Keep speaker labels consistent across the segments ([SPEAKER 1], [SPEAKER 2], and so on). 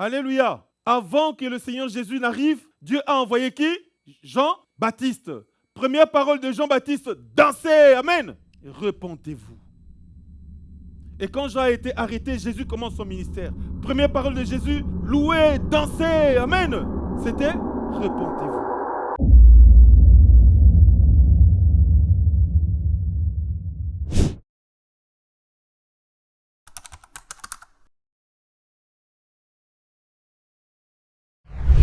[SPEAKER 1] Alléluia. Avant que le Seigneur Jésus n'arrive, Dieu a envoyé qui? Jean-Baptiste. Première parole de Jean-Baptiste, dansez, amen. Repentez-vous. Et quand Jean a été arrêté, Jésus commence son ministère. Première parole de Jésus, louez, dansez, amen. C'était repentez-vous.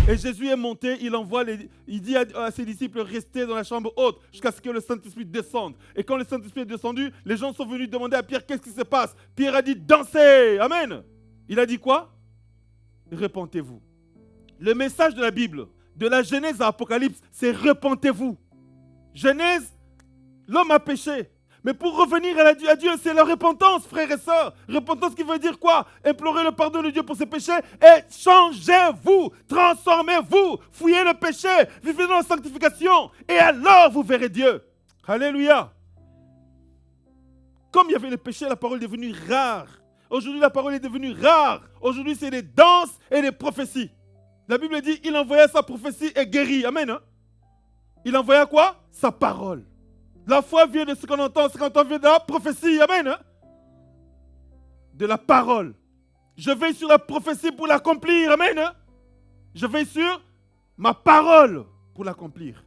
[SPEAKER 1] Et Jésus est monté, il dit à ses disciples, restez dans la chambre haute jusqu'à ce que le Saint-Esprit descende. Et quand le Saint-Esprit est descendu, les gens sont venus demander à Pierre, qu'est-ce qui se passe? Pierre a dit, dansez, amen. Il a dit quoi? Repentez-vous. Le message de la Bible, de la Genèse à Apocalypse, c'est repentez-vous. Genèse, l'homme a péché. Mais pour revenir à Dieu, c'est la repentance, frères et sœurs. Repentance qui veut dire quoi? Implorer le pardon de Dieu pour ses péchés et changez-vous, transformez-vous, fouillez le péché, vivez dans la sanctification et alors vous verrez Dieu. Alléluia. Comme il y avait le péché, la parole est devenue rare. Aujourd'hui, la parole est devenue rare. Aujourd'hui, c'est des danses et des prophéties. La Bible dit, il envoya sa prophétie et guérit. Amen. Hein? Il envoya quoi? Sa parole. La foi vient de ce qu'on entend, ce qu'on entend vient de la prophétie. Amen. Hein? De la parole. Je veille sur la prophétie pour l'accomplir. Amen. Hein? Je veille sur ma parole pour l'accomplir.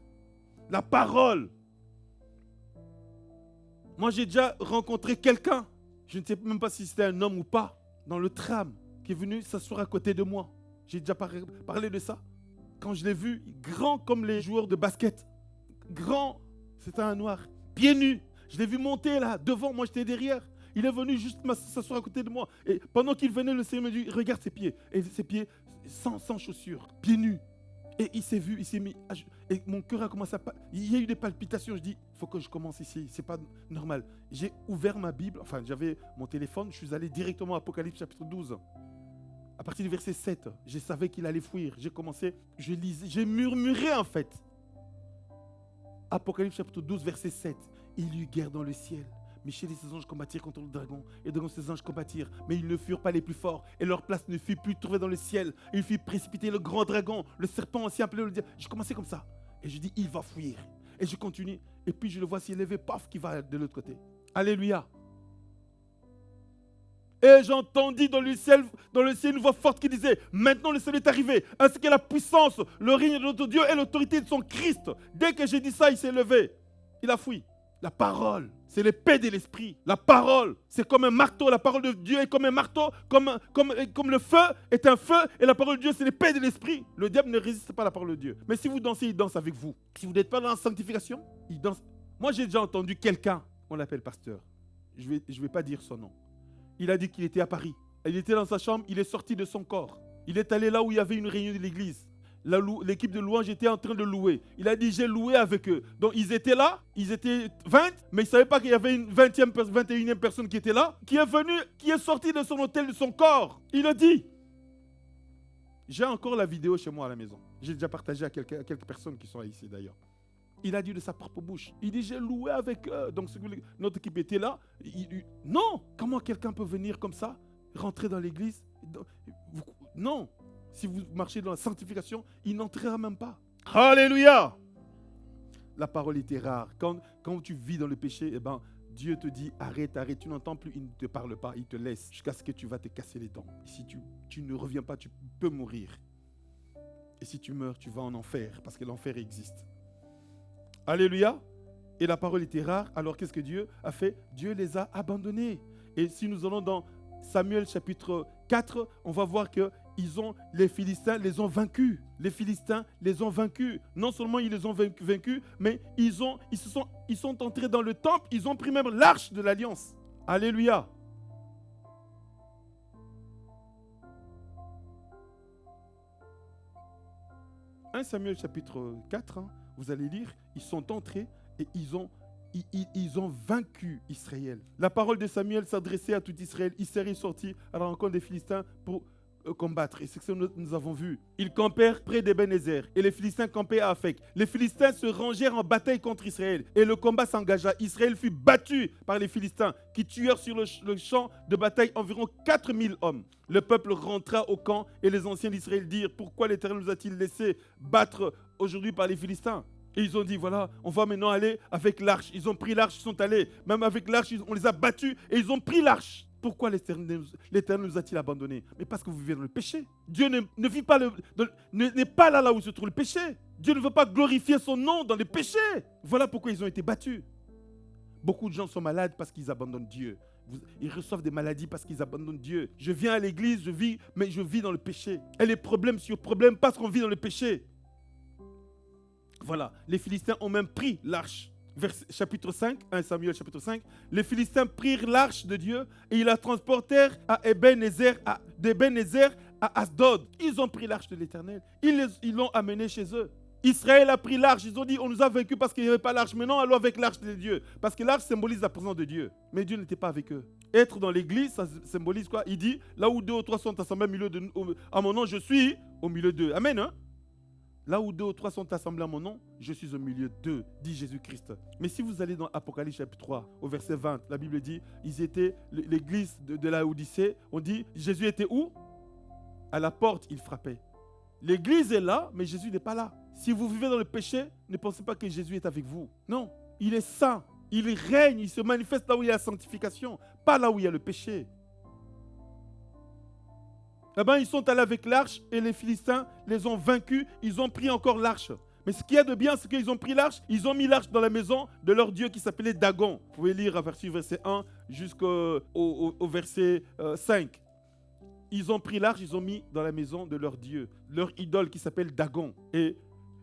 [SPEAKER 1] La parole. Moi, j'ai déjà rencontré quelqu'un, je ne sais même pas si c'était un homme ou pas, dans le tram, qui est venu s'asseoir à côté de moi. J'ai déjà parlé de ça. Quand je l'ai vu, grand comme les joueurs de basket. Grand, c'était un noir, pieds nus. Je l'ai vu monter là, devant, moi j'étais derrière. Il est venu juste s'asseoir à côté de moi. Et pendant qu'il venait, le Seigneur me dit, regarde ses pieds. Et ses pieds sans chaussures, pieds nus. Et il s'est vu, il s'est mis... Et mon cœur a commencé à... Il y a eu des palpitations. Je dis, il faut que je commence ici. C'est pas normal. J'ai ouvert ma Bible. Enfin, j'avais mon téléphone. Je suis allé directement à Apocalypse chapitre 12. À partir du verset 7, je savais qu'il allait fuir. J'ai commencé, je lisais, j'ai murmuré en fait. Apocalypse chapitre 12, verset 7. Il y eut guerre dans le ciel. Michel et ses anges combattirent contre le dragon. Et donc ses anges combattirent. Mais ils ne furent pas les plus forts. Et leur place ne fut plus trouvée dans le ciel. Il fit précipiter le grand dragon, le serpent ancien appelé le diable. J'ai commencé comme ça. Et je dis, il va fuir. Et je continue. Et puis je le vois s'élever, paf, qui va de l'autre côté. Alléluia. Et j'entendis dans le ciel une voix forte qui disait, maintenant le salut est arrivé, ainsi que la puissance, le règne de notre Dieu et l'autorité de son Christ. Dès que j'ai dit ça, il s'est levé. Il a fui. La parole, c'est l'épée de l'esprit. La parole, c'est comme un marteau. La parole de Dieu est comme un marteau, comme le feu est un feu. Et la parole de Dieu, c'est l'épée de l'esprit. Le diable ne résiste pas à la parole de Dieu. Mais si vous dansez, il danse avec vous. Si vous n'êtes pas dans la sanctification, il danse. Moi, j'ai déjà entendu quelqu'un, on l'appelle pasteur. Je vais pas dire son nom. Il a dit qu'il était à Paris. Il était dans sa chambre, il est sorti de son corps. Il est allé là où il y avait une réunion de l'église. L'équipe de louange était en train de louer. Il a dit, j'ai loué avec eux. Donc ils étaient là, ils étaient 20, mais ils ne savaient pas qu'il y avait une 21e personne qui était là, qui est venue, qui est sortie de son hôtel, de son corps. Il a dit, j'ai encore la vidéo chez moi à la maison. J'ai déjà partagé à quelques personnes qui sont ici d'ailleurs. Il a dit de sa propre bouche. Il dit, j'ai loué avec eux. Donc notre équipe était là. Non, comment quelqu'un peut venir comme ça, rentrer dans l'église? Non. Si vous marchez dans la sanctification, il n'entrera même pas. Alléluia! La parole était rare. Quand tu vis dans le péché, eh ben, Dieu te dit, arrête. Tu n'entends plus, il ne te parle pas, il te laisse jusqu'à ce que tu vas te casser les dents. Et si tu ne reviens pas, tu peux mourir. Et si tu meurs, tu vas en enfer, parce que l'enfer existe. Alléluia! Et la parole était rare, alors qu'est-ce que Dieu a fait? Dieu les a abandonnés. Et si nous allons dans Samuel chapitre 4, on va voir que les Philistins les ont vaincus. Les Philistins les ont vaincus. Non seulement ils les ont vaincus, mais ils sont entrés dans le temple, ils ont pris même l'arche de l'alliance. Alléluia. « 1 Samuel chapitre 4, vous allez lire, ils sont entrés et ils ont vaincu Israël. La parole de Samuel s'adressait à tout Israël. Israël est sorti à la rencontre des Philistins pour combattre. Et c'est ce que nous avons vu. Ils campèrent près d'Ebenezer et les Philistins campaient à Aphek. Les Philistins se rangèrent en bataille contre Israël et le combat s'engagea. Israël fut battu par les Philistins qui tuèrent sur le champ de bataille environ 4000 hommes. Le peuple rentra au camp et les anciens d'Israël dirent: pourquoi l'Éternel nous a-t-il laissé battre aujourd'hui par les Philistins? Et ils ont dit: voilà, on va maintenant aller avec l'arche. Ils ont pris l'arche, ils sont allés. Même avec l'arche, on les a battus et ils ont pris l'arche. Pourquoi l'Éternel nous a-t-il abandonnés? Mais parce que vous vivez dans le péché. Dieu ne vit pas n'est pas là où se trouve le péché. Dieu ne veut pas glorifier son nom dans le péché. Voilà pourquoi ils ont été battus. Beaucoup de gens sont malades parce qu'ils abandonnent Dieu. Ils reçoivent des maladies parce qu'ils abandonnent Dieu. Je viens à l'église, mais je vis dans le péché. Et les problèmes sur problèmes parce qu'on vit dans le péché. Voilà, les Philistins ont même pris l'arche. Chapitre 5, 1 Samuel chapitre 5, les Philistins prirent l'arche de Dieu et ils la transportèrent d'Ebenezer à Asdod. Ils ont pris l'arche de l'Éternel. Ils l'ont amenée chez eux. Israël a pris l'arche. Ils ont dit: on nous a vaincus parce qu'il n'y avait pas l'arche. Maintenant, allons avec l'arche de Dieu. Parce que l'arche symbolise la présence de Dieu. Mais Dieu n'était pas avec eux. Être dans l'église, ça symbolise quoi? Il dit: là où 2 ou 3 sont assemblés à mon nom, je suis au milieu d'eux. Amen, hein? Là où 2 ou 3 sont assemblés à mon nom, je suis au milieu d'eux, dit Jésus-Christ. Mais si vous allez dans Apocalypse chapitre 3, au verset 20, la Bible dit, l'église de la Odyssée, on dit, Jésus était où? À la porte, il frappait. L'église est là, mais Jésus n'est pas là. Si vous vivez dans le péché, ne pensez pas que Jésus est avec vous. Non, il est saint, il règne, il se manifeste là où il y a la sanctification, pas là où il y a le péché. Là-bas, ils sont allés avec l'arche et les Philistins les ont vaincus. Ils ont pris encore l'arche. Mais ce qu'il y a de bien, c'est qu'ils ont pris l'arche. Ils ont mis l'arche dans la maison de leur Dieu qui s'appelait Dagon. Vous pouvez lire à partir du verset 1 jusqu'au verset 5. Ils ont pris l'arche, ils ont mis dans la maison de leur Dieu, leur idole qui s'appelle Dagon. Et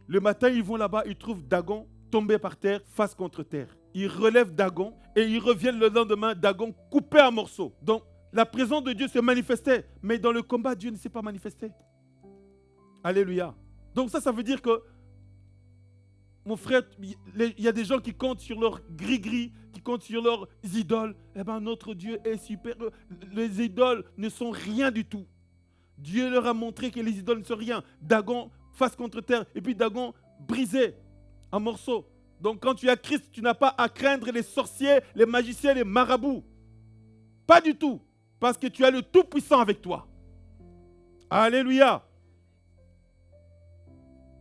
[SPEAKER 1] le matin, ils vont là-bas, ils trouvent Dagon tombé par terre, face contre terre. Ils relèvent Dagon et ils reviennent le lendemain, Dagon coupé en morceaux. Donc, la présence de Dieu se manifestait, mais dans le combat, Dieu ne s'est pas manifesté. Alléluia. Donc ça veut dire que, mon frère, il y a des gens qui comptent sur leur gris-gris, qui comptent sur leurs idoles. Eh bien, notre Dieu est super. Les idoles ne sont rien du tout. Dieu leur a montré que les idoles ne sont rien. Dagon, face contre terre, et puis Dagon brisé en morceaux. Donc quand tu as Christ, tu n'as pas à craindre les sorciers, les magiciens, les marabouts. Pas du tout. Parce que tu as le Tout-Puissant avec toi. Alléluia.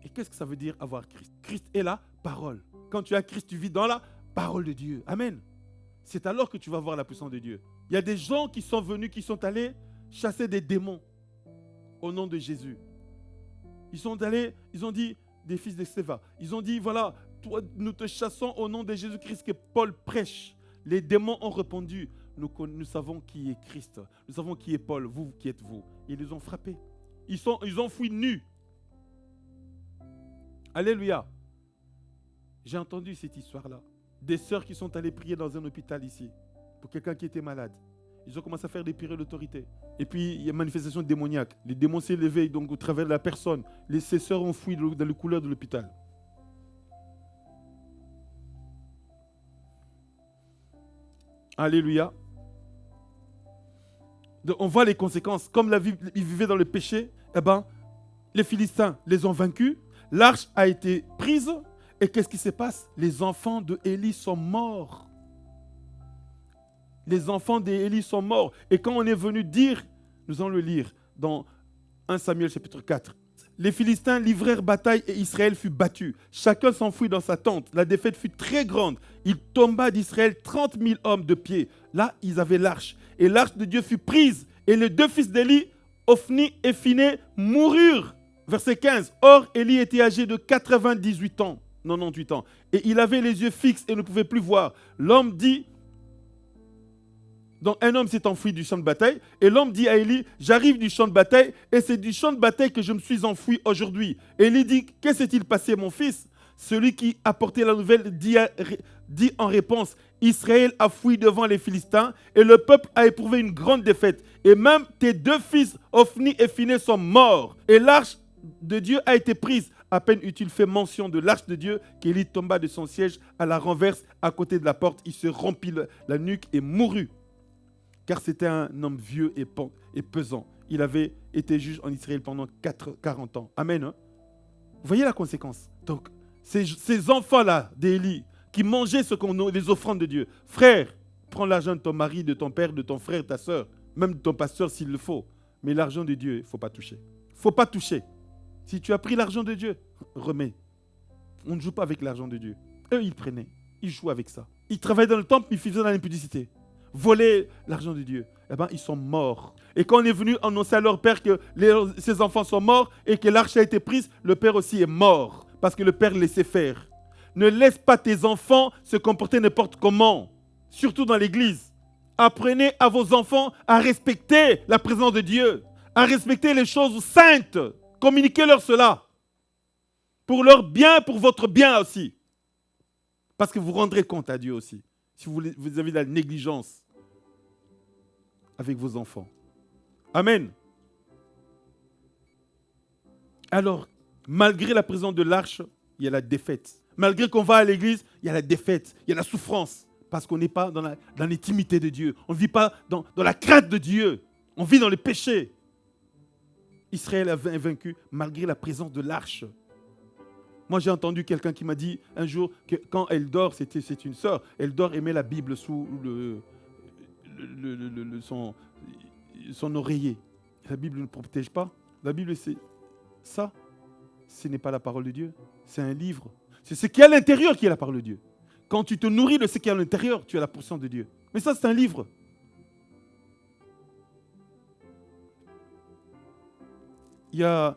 [SPEAKER 1] Et qu'est-ce que ça veut dire avoir Christ? Christ est la parole. Quand tu as Christ, tu vis dans la parole de Dieu. Amen. C'est alors que tu vas voir la puissance de Dieu. Il y a des gens qui sont venus, qui sont allés chasser des démons au nom de Jésus. Ils sont allés, ils ont dit, des fils de Séva, ils ont dit, voilà, toi, nous te chassons au nom de Jésus-Christ que Paul prêche. Les démons ont répondu: nous savons qui est Christ. Nous savons qui est Paul, vous qui êtes vous. Et ils les ont frappés. Ils ont fui nus. Alléluia. J'ai entendu cette histoire-là. Des sœurs qui sont allées prier dans un hôpital ici pour quelqu'un qui était malade. Ils ont commencé à faire des prières d'autorité. Et puis, il y a une manifestation démoniaque. Les démons s'est levé donc au travers de la personne. Ces sœurs ont fui dans le couloir de l'hôpital. Alléluia. Donc, on voit les conséquences. Comme ils vivaient dans le péché, eh ben, les Philistins les ont vaincus. L'arche a été prise. Et qu'est-ce qui se passe? Les enfants de Élie sont morts. Les enfants d'Élie sont morts. Et quand on est venu dire, nous allons le lire dans 1 Samuel chapitre 4. Les Philistins livrèrent bataille et Israël fut battu. Chacun s'enfuit dans sa tente. La défaite fut très grande. Il tomba d'Israël 30 000 hommes de pied. Là, ils avaient l'arche. Et l'arche de Dieu fut prise. Et les 2 fils d'Élie, Ophni et Phiné, moururent. Verset 15. Or, Élie était âgé de 98 ans. Et il avait les yeux fixes et ne pouvait plus voir. L'homme dit... Donc un homme s'est enfui du champ de bataille et l'homme dit à Élie: j'arrive du champ de bataille et c'est du champ de bataille que je me suis enfui aujourd'hui. Élie dit: que s'est-il passé, mon fils? Celui qui apportait la nouvelle dit en réponse: Israël a fui devant les Philistins et le peuple a éprouvé une grande défaite. Et même tes 2 fils, Ophni et Phiné, sont morts. Et l'arche de Dieu a été prise. À peine eut-il fait mention de l'arche de Dieu qu'Élie tomba de son siège à la renverse à côté de la porte. Il se rompit la nuque et mourut. Car c'était un homme vieux et pesant. il avait été juge en Israël pendant 40 ans. Amen. Hein? Vous voyez la conséquence. Donc, ces enfants-là d'Élie, qui mangeaient les offrandes de Dieu. Frère, prends l'argent de ton mari, de ton père, de ton frère, de ta soeur, même de ton pasteur s'il le faut. Mais l'argent de Dieu, il ne faut pas toucher. Il ne faut pas toucher. Si tu as pris l'argent de Dieu, remets. On ne joue pas avec l'argent de Dieu. Eux, ils prenaient. Ils jouaient avec ça. Ils travaillaient dans le temple, ils faisaient dans l'impudicité. Volaient l'argent de Dieu. Eh bien, ils sont morts. Et quand on est venu annoncer à leur père que ses enfants sont morts et que l'arche a été prise, le père aussi est mort. Parce que le père laissait faire. Ne laisse pas tes enfants se comporter n'importe comment. Surtout dans l'église. Apprenez à vos enfants à respecter la présence de Dieu. À respecter les choses saintes. Communiquez-leur cela. Pour leur bien, pour votre bien aussi. Parce que vous rendrez compte à Dieu aussi. Si vous avez de la négligence avec vos enfants. Amen. Alors, malgré la présence de l'arche, il y a la défaite. Malgré qu'on va à l'église, il y a la défaite, il y a la souffrance. Parce qu'on n'est pas dans l'intimité de Dieu. On ne vit pas dans la crainte de Dieu. On vit dans le péché. Israël a vaincu malgré la présence de l'arche. Moi, j'ai entendu quelqu'un qui m'a dit un jour que quand elle dort, c'est une sœur, elle dort et met la Bible sous son oreiller. La Bible ne protège pas. La Bible, c'est ça. Ce n'est pas la parole de Dieu. C'est un livre. C'est ce qui est à l'intérieur qui est la parole de Dieu. Quand tu te nourris de ce qui est à l'intérieur, tu as la puissance de Dieu. Mais ça, c'est un livre. Il y a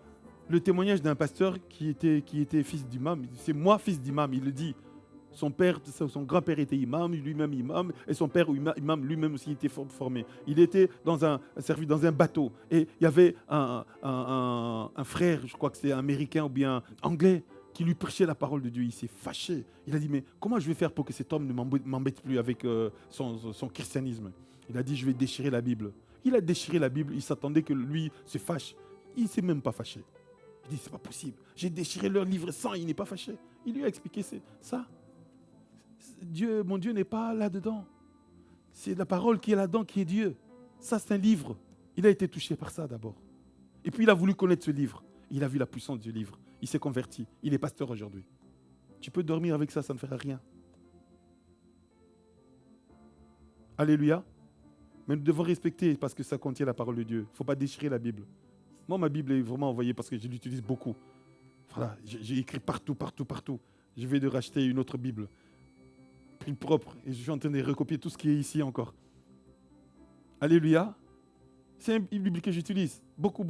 [SPEAKER 1] le témoignage d'un pasteur qui était fils d'imam. C'est moi, fils d'imam. Il le dit. Son grand-père était imam, lui-même imam, et son père imam lui-même aussi était formé. Il était servi dans un bateau. Et il y avait un frère, je crois que c'est américain ou bien anglais, qui lui prêchait la parole de Dieu. Il s'est fâché. Il a dit, mais comment je vais faire pour que cet homme ne m'embête plus avec son christianisme? Il a dit, je vais déchirer la Bible. Il a déchiré la Bible. Il s'attendait que lui se fâche. Il ne s'est même pas fâché. Il dit, c'est pas possible. J'ai déchiré leur livre sans, il n'est pas fâché. Il lui a expliqué ça. Mon Dieu n'est pas là-dedans. C'est la parole qui est là-dedans qui est Dieu. Ça, c'est un livre. Il a été touché par ça d'abord. Et puis, il a voulu connaître ce livre. Il a vu la puissance du livre. Il s'est converti. Il est pasteur aujourd'hui. Tu peux dormir avec ça, ça ne fera rien. Alléluia. Mais nous devons respecter parce que ça contient la parole de Dieu. Il ne faut pas déchirer la Bible. Moi, ma Bible est vraiment envoyée parce que je l'utilise beaucoup. Voilà, j'ai écrit partout. Je vais de racheter une autre Bible. Plus propre. Et je suis en train de recopier tout ce qui est ici encore. Alléluia. C'est une Bible que j'utilise. Beaucoup.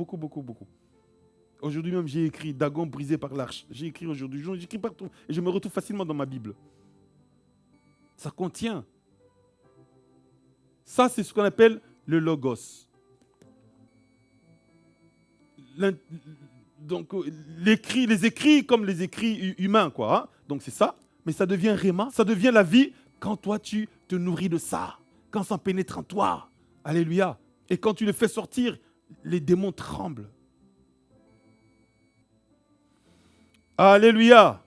[SPEAKER 1] Aujourd'hui même, j'ai écrit Dagon brisé par l'arche. J'ai écrit aujourd'hui. J'écris partout. Et je me retrouve facilement dans ma Bible. Ça contient. Ça, c'est ce qu'on appelle le logos. Donc, les écrits comme les écrits humains, quoi. Hein? Donc, c'est ça. Mais ça devient réma, ça devient la vie quand toi, tu te nourris de ça. Quand ça pénètre en toi. Alléluia. Et quand tu le fais sortir, les démons tremblent. Alléluia.